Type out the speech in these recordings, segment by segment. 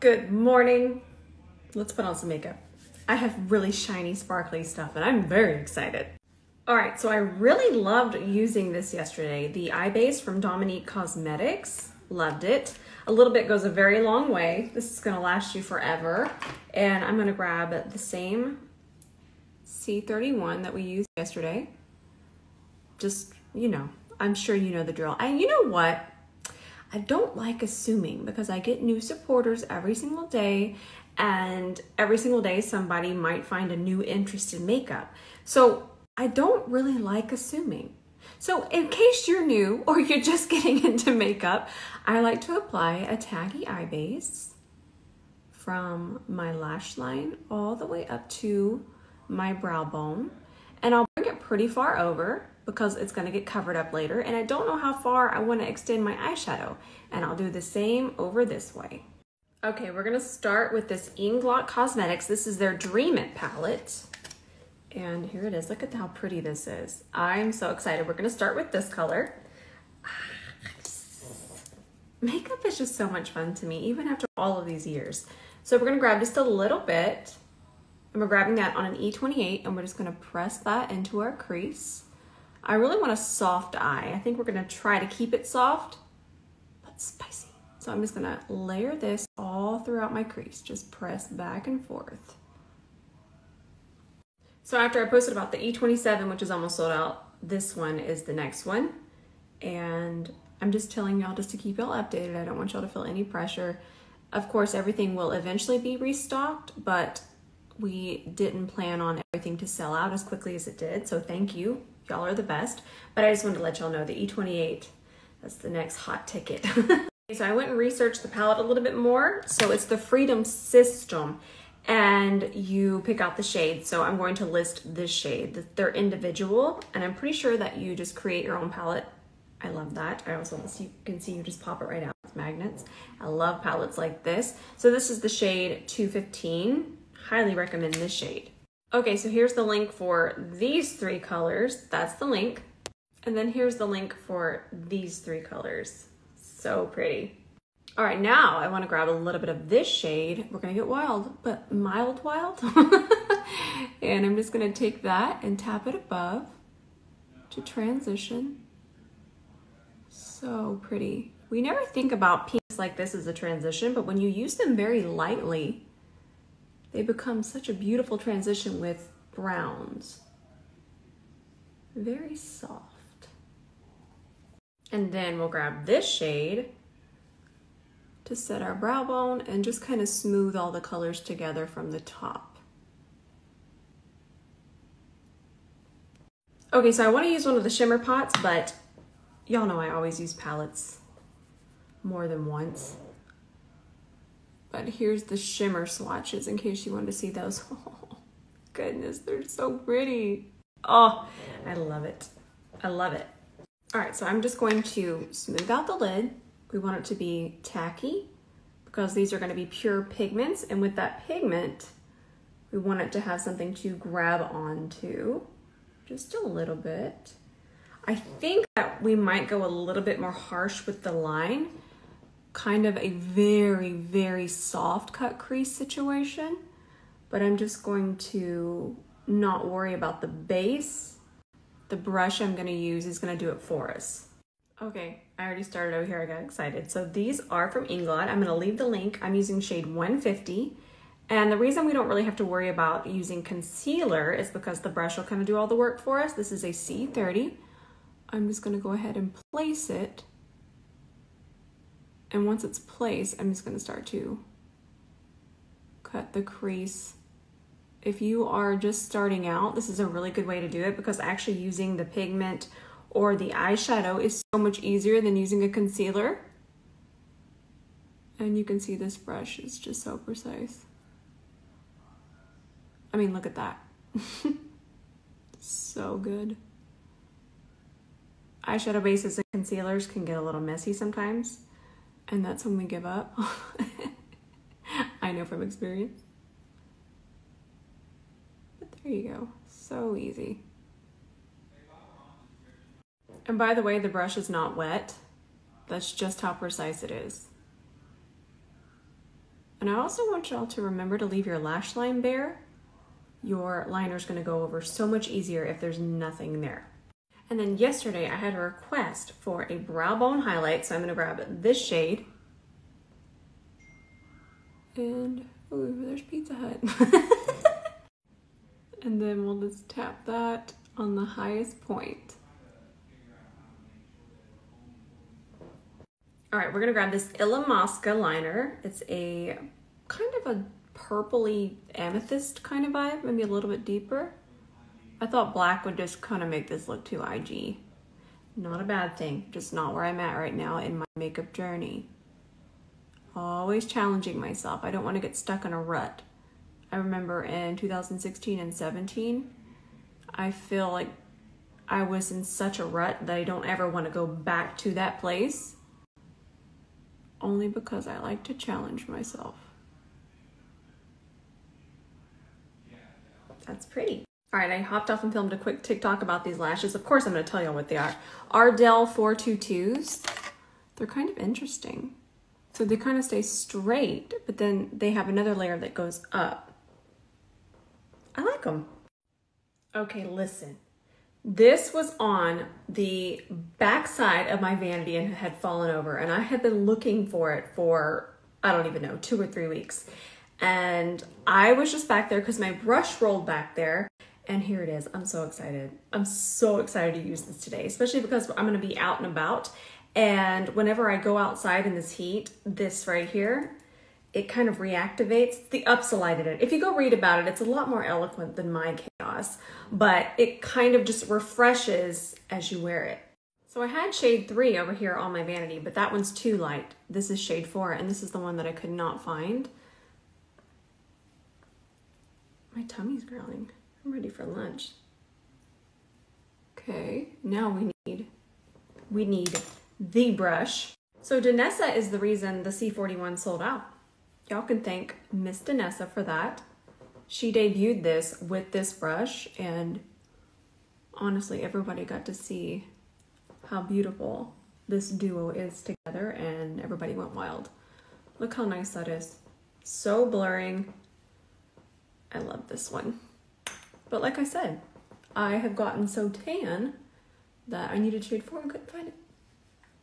Good morning. Let's put on some makeup. I have really shiny, sparkly stuff and I'm very excited. All right, so I really loved using this yesterday. The eye base from Dominique Cosmetics. Loved it. A little bit goes a very long way. This is gonna last you forever. And I'm gonna grab the same C31 that we used yesterday. Just, you know, I'm sure you know the drill. And you know what? I don't like assuming because I get new supporters every single day, and every single day somebody might find a new interest in makeup. So I don't really like assuming. So in case you're new or you're just getting into makeup, I like to apply a tacky eye base from my lash line all the way up to my brow bone. And I'll bring it pretty far over because it's gonna get covered up later. And I don't know how far I wanna extend my eyeshadow. And I'll do the same over this way. Okay, we're gonna start with this Inglot Cosmetics. This is their Dream It palette. And here it is, look at how pretty this is. I'm so excited. We're gonna start with this color. Makeup is just so much fun to me, even after all of these years. So we're gonna grab just a little bit, and we're grabbing that on an E28, and we're just gonna press that into our crease. I really want a soft eye. I think we're gonna try to keep it soft, but spicy. So I'm just gonna layer this all throughout my crease. Just press back and forth. So after I posted about the E27, which is almost sold out, this one is the next one. And I'm just telling y'all just to keep y'all updated. I don't want y'all to feel any pressure. Of course, everything will eventually be restocked, but we didn't plan on everything to sell out as quickly as it did. So thank you. Y'all are the best. But I just wanted to let y'all know the E28, that's the next hot ticket. So I went and researched the palette a little bit more. So it's the Freedom System, and you pick out the shade. So I'm going to list this shade. They're individual, and I'm pretty sure that you just create your own palette. I love that. I also, you can see you just pop it right out with magnets. I love palettes like this. So this is the shade 215. Highly recommend this shade. Okay, so here's the link for these three colors. That's the link. And then here's the link for these three colors. So pretty. All right, now I want to grab a little bit of this shade. We're gonna get wild, but mild wild. And I'm just gonna take that and tap it above to transition. So pretty. We never think about pinks like this as a transition, but when you use them very lightly, they become such a beautiful transition with browns. Very soft. And then we'll grab this shade to set our brow bone and just kind of smooth all the colors together from the top. Okay, so I want to use one of the shimmer pots, but y'all know I always use palettes more than once. But here's the shimmer swatches in case you wanted to see those. Oh, goodness, they're so pretty. Oh, I love it. I love it. All right, so I'm just going to smooth out the lid. We want it to be tacky because these are going to be pure pigments. And with that pigment, we want it to have something to grab onto just a little bit. I think that we might go a little bit more harsh with the line. Kind of a very, very soft cut crease situation, but I'm just going to not worry about the base. The brush I'm gonna use is gonna do it for us. Okay, I already started over here, I got excited. So these are from Inglot. I'm gonna leave the link. I'm using shade 150. And the reason we don't really have to worry about using concealer is because the brush will kind of do all the work for us. This is a C30. I'm just gonna go ahead and place it. And once it's placed, I'm just gonna start to cut the crease. If you are just starting out, this is a really good way to do it because actually using the pigment or the eyeshadow is so much easier than using a concealer. And you can see this brush is just so precise. I mean, look at that. So good. Eyeshadow bases and concealers can get a little messy sometimes. And that's when we give up. I know from experience. But there you go. So easy. And by the way, the brush is not wet. That's just how precise it is. And I also want y'all to remember to leave your lash line bare. Your liner's gonna go over so much easier if there's nothing there. And then yesterday I had a request for a brow bone highlight, so I'm gonna grab this shade. And, ooh, there's Pizza Hut. And then we'll just tap that on the highest point. All right, we're gonna grab this Illamasqua liner. It's a kind of a purpley amethyst kind of vibe, maybe a little bit deeper. I thought black would just kind of make this look too IG. Not a bad thing, just not where I'm at right now in my makeup journey. Always challenging myself. I don't want to get stuck in a rut. I remember in 2016 and 17, I feel like I was in such a rut that I don't ever want to go back to that place. Only because I like to challenge myself. That's pretty. All right, I hopped off and filmed a quick TikTok about these lashes. Of course, I'm gonna tell you what they are. Ardell 422s. They're kind of interesting. So they kind of stay straight, but then they have another layer that goes up. I like them. Okay, listen. This was on the back side of my vanity and had fallen over, and I had been looking for it for, I don't even know, 2 or 3 weeks. And I was just back there because my brush rolled back there, and here it is. I'm so excited. I'm so excited to use this today, especially because I'm gonna be out and about. And whenever I go outside in this heat, this right here, it kind of reactivates the upside in it. If you go read about it, it's a lot more eloquent than my chaos, but it kind of just refreshes as you wear it. So I had shade 3 over here on my vanity, but that one's too light. This is shade 4, and this is the one that I could not find. My tummy's growling. I'm ready for lunch. Okay, now we need the brush. So Danessa is the reason the C41 sold out. Y'all can thank Miss Danessa for that. She debuted this with this brush, and honestly, everybody got to see how beautiful this duo is together, and everybody went wild. Look how nice that is. So blurring. I love this one. But like I said, I have gotten so tan that I needed shade 4 and couldn't find it.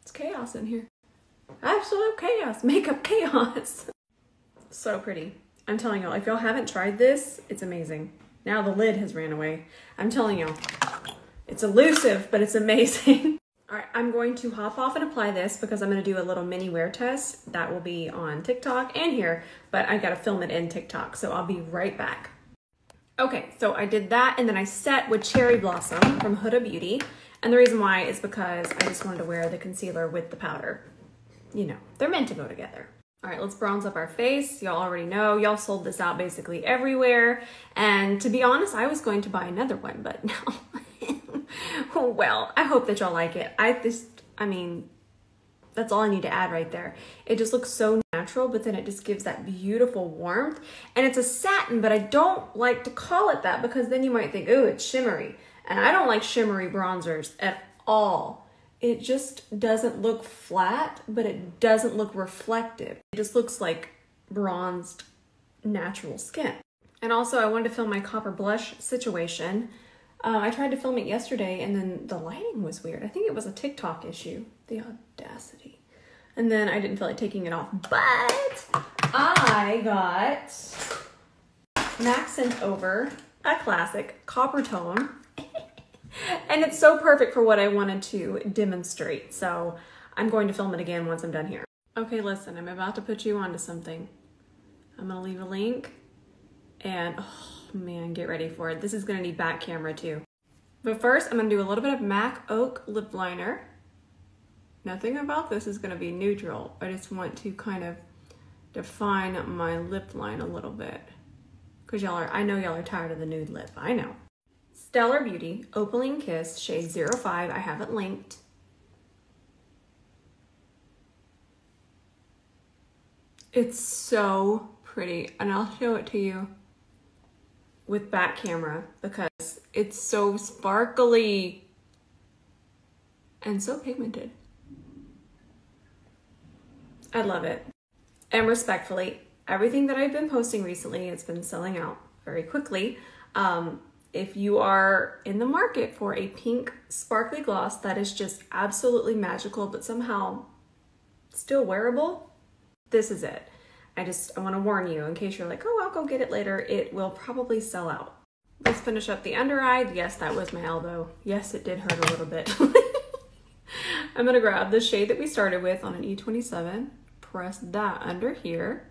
It's chaos in here. Absolute chaos. Makeup chaos. So pretty. I'm telling y'all, if y'all haven't tried this, it's amazing. Now the lid has ran away. I'm telling y'all, it's elusive, but it's amazing. All right, I'm going to hop off and apply this because I'm going to do a little mini wear test. That will be on TikTok and here, but I got to film it in TikTok, so I'll be right back. Okay, so I did that, and then I set with Cherry Blossom from Huda Beauty. And the reason why is because I just wanted to wear the concealer with the powder. You know, they're meant to go together. All right, let's bronze up our face. Y'all already know, y'all sold this out basically everywhere. And to be honest, I was going to buy another one, but no. Well, I hope that y'all like it. I mean, that's all I need to add right there. It just looks so natural, but then it just gives that beautiful warmth. And it's a satin, but I don't like to call it that because then you might think, oh, it's shimmery. And I don't like shimmery bronzers at all. It just doesn't look flat, but it doesn't look reflective. It just looks like bronzed natural skin. And also I wanted to film my copper blush situation. I tried to film it yesterday and then the lighting was weird. I think it was a TikTok issue. The audacity. And then I didn't feel like taking it off, but I got MAC sent over a classic copper tone. And it's so perfect for what I wanted to demonstrate. So I'm going to film it again once I'm done here. Okay, listen, I'm about to put you onto something. I'm gonna leave a link and oh man, get ready for it. This is gonna need back camera too. But first I'm gonna do a little bit of MAC Oak lip liner. Nothing about this is gonna be neutral. I just want to kind of define my lip line a little bit. Cause I know y'all are tired of the nude lip, I know. Stellar Beauty Opaline Kiss shade 05. I have it linked. It's so pretty, and I'll show it to you with back camera because it's so sparkly and so pigmented. I love it. And respectfully, everything that I've been posting recently, it's been selling out very quickly. If you are in the market for a pink sparkly gloss that is just absolutely magical, but somehow still wearable, this is it. I want to warn you in case you're like, oh, I'll go get it later. It will probably sell out. Let's finish up the under eye. Yes, that was my elbow. Yes, it did hurt a little bit. I'm going to grab the shade that we started with on an E27, press that under here.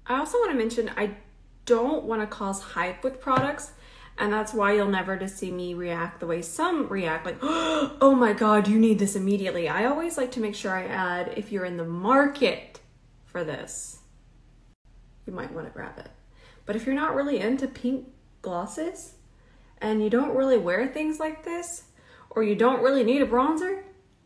I also want to mention, I don't want to cause hype with products, and that's why you'll never just see me react the way some react, like, oh my God, you need this immediately. I always like to make sure I add, if you're in the market for this, you might want to grab it. But if you're not really into pink glosses and you don't really wear things like this, or you don't really need a bronzer,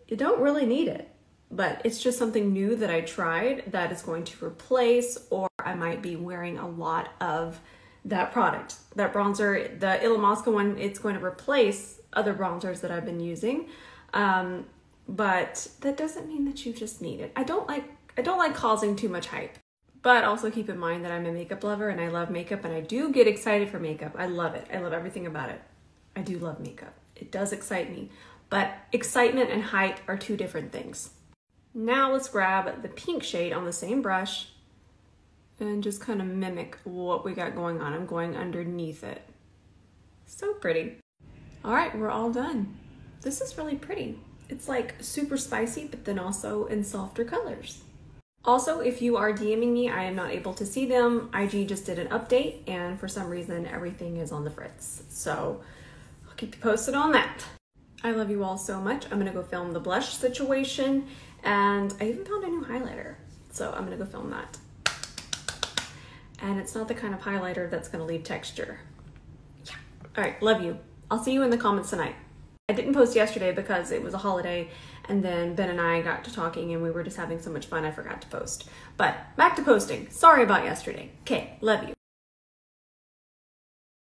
you don't really need it. But it's just something new that I tried that is going to replace, or I might be wearing a lot of that product. That bronzer, the Illamasqua one, it's going to replace other bronzers that I've been using. But that doesn't mean that you just need it. I don't like causing too much hype. But also keep in mind that I'm a makeup lover and I love makeup, and I do get excited for makeup. I love it. I love everything about it. I do love makeup. It does excite me. But excitement and hype are two different things. Now let's grab the pink shade on the same brush and just kind of mimic what we got going on. I'm going underneath it. So pretty. All right, we're all done. This is really pretty. It's like super spicy, but then also in softer colors. Also, if you are DMing me, I am not able to see them. IG just did an update, and for some reason, everything is on the fritz. So I'll keep you posted on that. I love you all so much. I'm gonna go film the blush situation, and I even found a new highlighter. So I'm gonna go film that. And it's not the kind of highlighter that's gonna leave texture. Yeah. All right, love you. I'll see you in the comments tonight. I didn't post yesterday because it was a holiday, and then Ben and I got to talking and we were just having so much fun I forgot to post. But back to posting. Sorry about yesterday. Okay, love you.